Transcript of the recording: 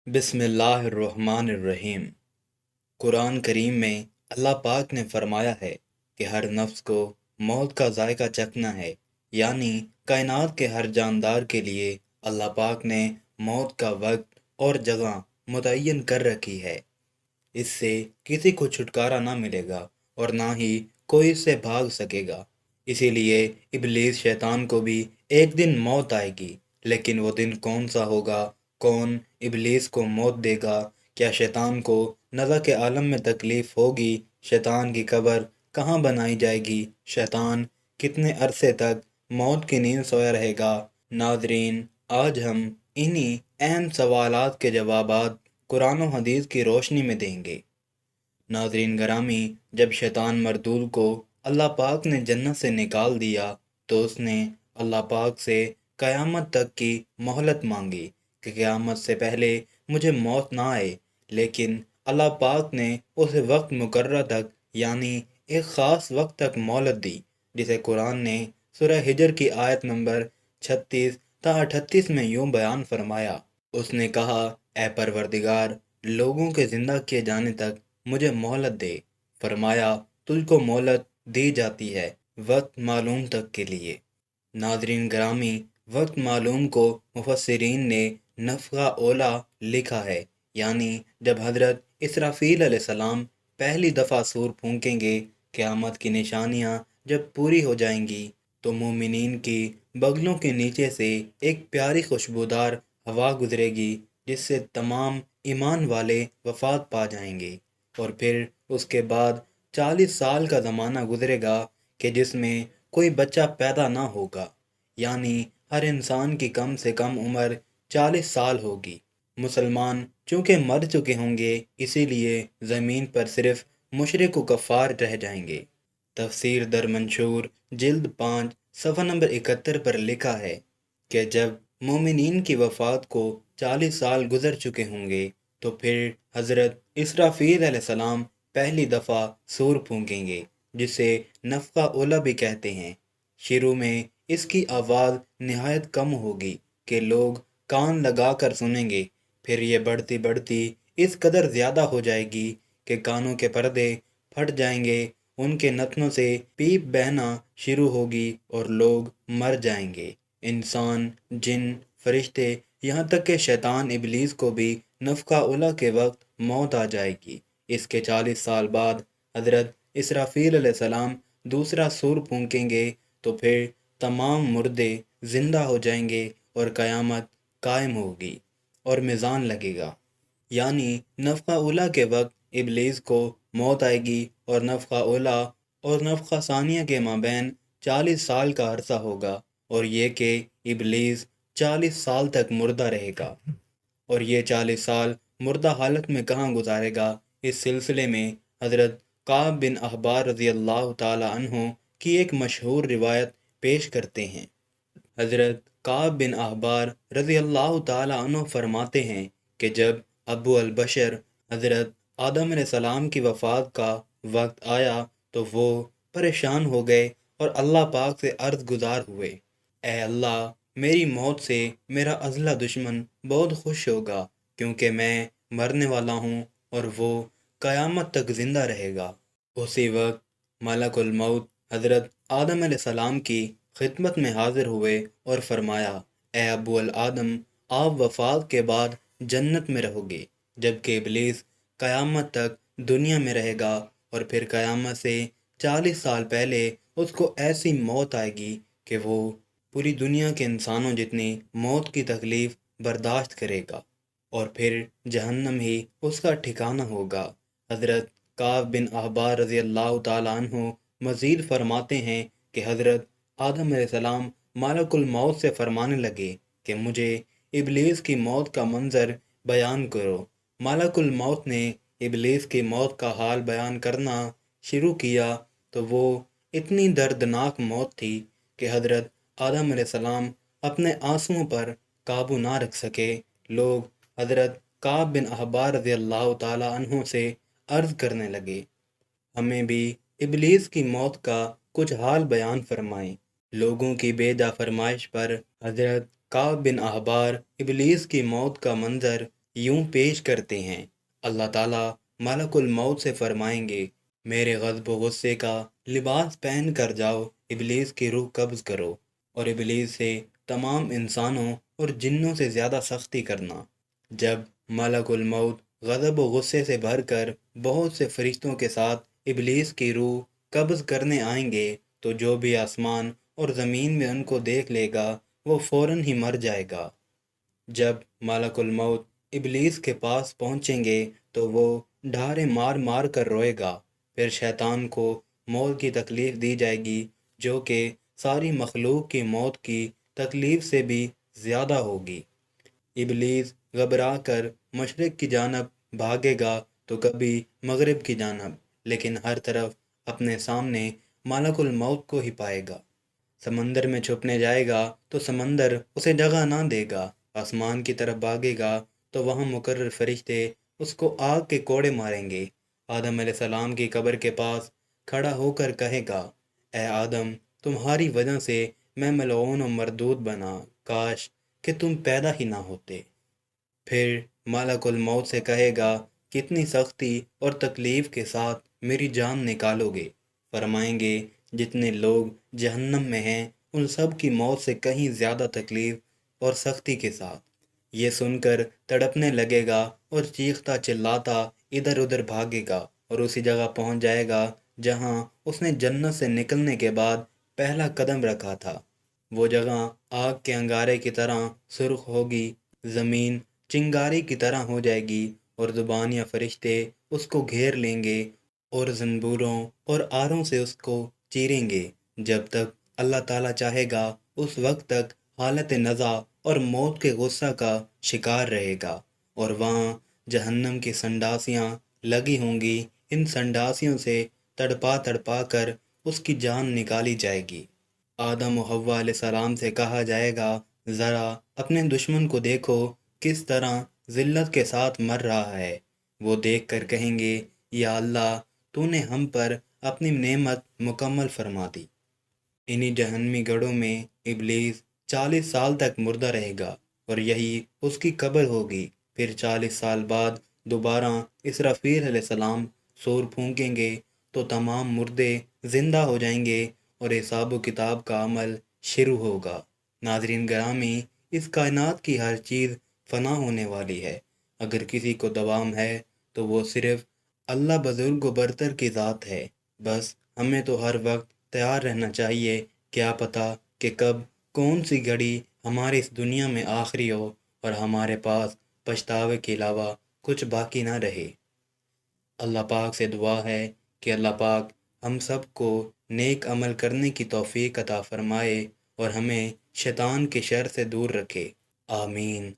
بسم اللہ الرحمن الرحیم۔ قرآن کریم میں اللہ پاک نے فرمایا ہے کہ ہر نفس کو موت کا ذائقہ چکھنا ہے، یعنی کائنات کے ہر جاندار کے لیے اللہ پاک نے موت کا وقت اور جگہ متعین کر رکھی ہے۔ اس سے کسی کو چھٹکارا نہ ملے گا اور نہ ہی کوئی اس سے بھاگ سکے گا۔ اسی لیے ابلیس شیطان کو بھی ایک دن موت آئے گی، لیکن وہ دن کون سا ہوگا؟ کون ابلیس کو موت دے گا؟ کیا شیطان کو نزع کے عالم میں تکلیف ہوگی؟ شیطان کی قبر کہاں بنائی جائے گی؟ شیطان کتنے عرصے تک موت کی نیند سویا رہے گا؟ ناظرین، آج ہم انہی اہم سوالات کے جوابات قرآن و حدیث کی روشنی میں دیں گے۔ ناظرین گرامی، جب شیطان مردود کو اللہ پاک نے جنت سے نکال دیا تو اس نے اللہ پاک سے قیامت تک کی مہلت مانگی کہ قیامت سے پہلے مجھے موت نہ آئے، لیکن اللہ پاک نے اسے وقت مقررہ تک، یعنی ایک خاص وقت تک مہلت دی، جسے قرآن نے سورہ ہجر کی آیت نمبر 36 تا 38 میں یوں بیان فرمایا۔ اس نے کہا، اے پروردگار، لوگوں کے زندہ کیے جانے تک مجھے مہلت دے۔ فرمایا، تجھ کو مہلت دی جاتی ہے وقت معلوم تک کے لیے۔ ناظرین گرامی، وقت معلوم کو مفسرین نے نفخہ اولا لکھا ہے، یعنی جب حضرت اسرافیل علیہ السلام پہلی دفعہ سور پھونکیں گے، قیامت کی نشانیاں جب پوری ہو جائیں گی تو مومنین کی بغلوں کے نیچے سے ایک پیاری خوشبودار ہوا گزرے گی، جس سے تمام ایمان والے وفات پا جائیں گے، اور پھر اس کے بعد 40 سال کا زمانہ گزرے گا کہ جس میں کوئی بچہ پیدا نہ ہوگا، یعنی ہر انسان کی کم سے کم عمر 40 سال ہوگی۔ مسلمان چونکہ مر چکے ہوں گے، اسی لیے زمین پر صرف مشرک و کفار رہ جائیں گے۔ تفسیر در منشور جلد 5 صفحہ نمبر 71 پر لکھا ہے کہ جب مومنین کی وفات کو 40 سال گزر چکے ہوں گے تو پھر حضرت اسرافیل علیہ السلام پہلی دفعہ سور پھونکیں گے، جسے نفخہ اولا بھی کہتے ہیں۔ شروع میں اس کی آواز نہایت کم ہوگی کہ لوگ کان لگا کر سنیں گے، پھر یہ بڑھتی بڑھتی اس قدر زیادہ ہو جائے گی کہ کانوں کے پردے پھٹ جائیں گے، ان کے نتنوں سے پیپ بہنا شروع ہوگی اور لوگ مر جائیں گے۔ انسان، جن، فرشتے، یہاں تک کہ شیطان ابلیس کو بھی نفخہ اولا کے وقت موت آ جائے گی۔ اس کے 40 سال بعد حضرت اسرافیل علیہ السلام دوسرا سور پھونکیں گے تو پھر تمام مردے زندہ ہو جائیں گے اور قیامت قائم ہوگی اور میزان لگے گا۔ یعنی نفخہ اولا کے وقت ابلیس کو موت آئے گی اور نفخہ اولا اور نفخہ ثانیہ کے مابین 40 سال کا عرصہ ہوگا، اور یہ کہ ابلیس 40 سال تک مردہ رہے گا۔ اور یہ 40 سال مردہ حالت میں کہاں گزارے گا؟ اس سلسلے میں حضرت کعب بن احبار رضی اللہ تعالی عنہ کی ایک مشہور روایت پیش کرتے ہیں۔ حضرت کعب بن احبار رضی اللہ تعالی عنہ فرماتے ہیں کہ جب ابو البشر حضرت آدم علیہ السلام کی وفات کا وقت آیا تو وہ پریشان ہو گئے اور اللہ پاک سے عرض گزار ہوئے، اے اللہ، میری موت سے میرا ازلا دشمن بہت خوش ہوگا، کیونکہ میں مرنے والا ہوں اور وہ قیامت تک زندہ رہے گا۔ اسی وقت ملک الموت حضرت آدم علیہ السلام کی خدمت میں حاضر ہوئے اور فرمایا، اے ابو الآدم، آپ وفات کے بعد جنت میں رہو گے، جبکہ ابلیس قیامت تک دنیا میں رہے گا، اور پھر قیامت سے 40 سال پہلے اس کو ایسی موت آئے گی کہ وہ پوری دنیا کے انسانوں جتنی موت کی تکلیف برداشت کرے گا، اور پھر جہنم ہی اس کا ٹھکانہ ہوگا۔ حضرت کعب بن احبار رضی اللہ تعالیٰ عنہ مزید فرماتے ہیں کہ حضرت آدم علیہ السلام ملک الموت سے فرمانے لگے کہ مجھے ابلیس کی موت کا منظر بیان کرو۔ ملک الموت نے ابلیس کی موت کا حال بیان کرنا شروع کیا تو وہ اتنی دردناک موت تھی کہ حضرت آدم علیہ السلام اپنے آنسوؤں پر قابو نہ رکھ سکے۔ لوگ حضرت کعب بن احبار رضی اللہ تعالیٰ عنہ سے عرض کرنے لگے، ہمیں بھی ابلیس کی موت کا کچھ حال بیان فرمائیں۔ لوگوں کی بے جا فرمائش پر حضرت کعب بن احبار ابلیس کی موت کا منظر یوں پیش کرتے ہیں۔ اللہ تعالیٰ ملک الموت سے فرمائیں گے، میرے غضب و غصے کا لباس پہن کر جاؤ، ابلیس کی روح قبض کرو اور ابلیس سے تمام انسانوں اور جنوں سے زیادہ سختی کرنا۔ جب ملک الموت غضب و غصے سے بھر کر بہت سے فرشتوں کے ساتھ ابلیس کی روح قبض کرنے آئیں گے تو جو بھی آسمان اور زمین میں ان کو دیکھ لے گا وہ فوراً ہی مر جائے گا۔ جب ملک الموت ابلیس کے پاس پہنچیں گے تو وہ ڈھارے مار مار کر روئے گا۔ پھر شیطان کو موت کی تکلیف دی جائے گی جو کہ ساری مخلوق کی موت کی تکلیف سے بھی زیادہ ہوگی۔ ابلیس گھبرا کر مشرق کی جانب بھاگے گا تو کبھی مغرب کی جانب، لیکن ہر طرف اپنے سامنے ملک الموت کو ہی پائے گا۔ سمندر میں چھپنے جائے گا تو سمندر اسے جگہ نہ دے گا، آسمان کی طرف بھاگے گا تو وہاں مقرر فرشتے اس کو آگ کے کوڑے ماریں گے۔ آدم علیہ السلام کی قبر کے پاس کھڑا ہو کر کہے گا، اے آدم، تمہاری وجہ سے میں ملعون و مردود بنا، کاش کہ تم پیدا ہی نہ ہوتے۔ پھر ملک الموت سے کہے گا، کتنی سختی اور تکلیف کے ساتھ میری جان نکالو گے؟ فرمائیں گے، جتنے لوگ جہنم میں ہیں ان سب کی موت سے کہیں زیادہ تکلیف اور سختی کے ساتھ۔ یہ سن کر تڑپنے لگے گا اور چیختا چلاتا ادھر ادھر بھاگے گا اور اسی جگہ پہنچ جائے گا جہاں اس نے جنت سے نکلنے کے بعد پہلا قدم رکھا تھا۔ وہ جگہ آگ کے انگارے کی طرح سرخ ہوگی، زمین چنگاری کی طرح ہو جائے گی اور زبان یا فرشتے اس کو گھیر لیں گے اور زنبوروں اور آروں سے اس کو چیریں گے جب تک اللہ تعالیٰ چاہے گا۔ اس وقت تک حالت نزع اور موت کے غصہ کا شکار رہے گا اور وہاں جہنم کی سنڈاسیاں لگی ہوں گی۔ ان سنڈاسیوں سے تڑپا تڑپا کر اس کی جان نکالی جائے گی۔ آدم و حوا علیہ السلام سے کہا جائے گا، ذرا اپنے دشمن کو دیکھو کس طرح ذلت کے ساتھ مر رہا ہے۔ وہ دیکھ کر کہیں گے، یا اللہ، تو نے ہم پر اپنی نعمت مکمل فرما دی۔ انہی جہنمی گڑھوں میں ابلیس 40 سال تک مردہ رہے گا اور یہی اس کی قبر ہوگی۔ پھر 40 سال بعد دوبارہ اسرافیل علیہ السلام سور پھونکیں گے تو تمام مردے زندہ ہو جائیں گے اور حساب و کتاب کا عمل شروع ہوگا۔ ناظرین گرامی، اس کائنات کی ہر چیز فنا ہونے والی ہے۔ اگر کسی کو دوام ہے تو وہ صرف اللہ بزرگ و برتر کی ذات ہے۔ بس ہمیں تو ہر وقت تیار رہنا چاہیے، کیا پتہ کہ کب کون سی گھڑی ہماری اس دنیا میں آخری ہو اور ہمارے پاس پچھتاوے کے علاوہ کچھ باقی نہ رہے۔ اللہ پاک سے دعا ہے کہ اللہ پاک ہم سب کو نیک عمل کرنے کی توفیق عطا فرمائے اور ہمیں شیطان کے شر سے دور رکھے۔ آمین۔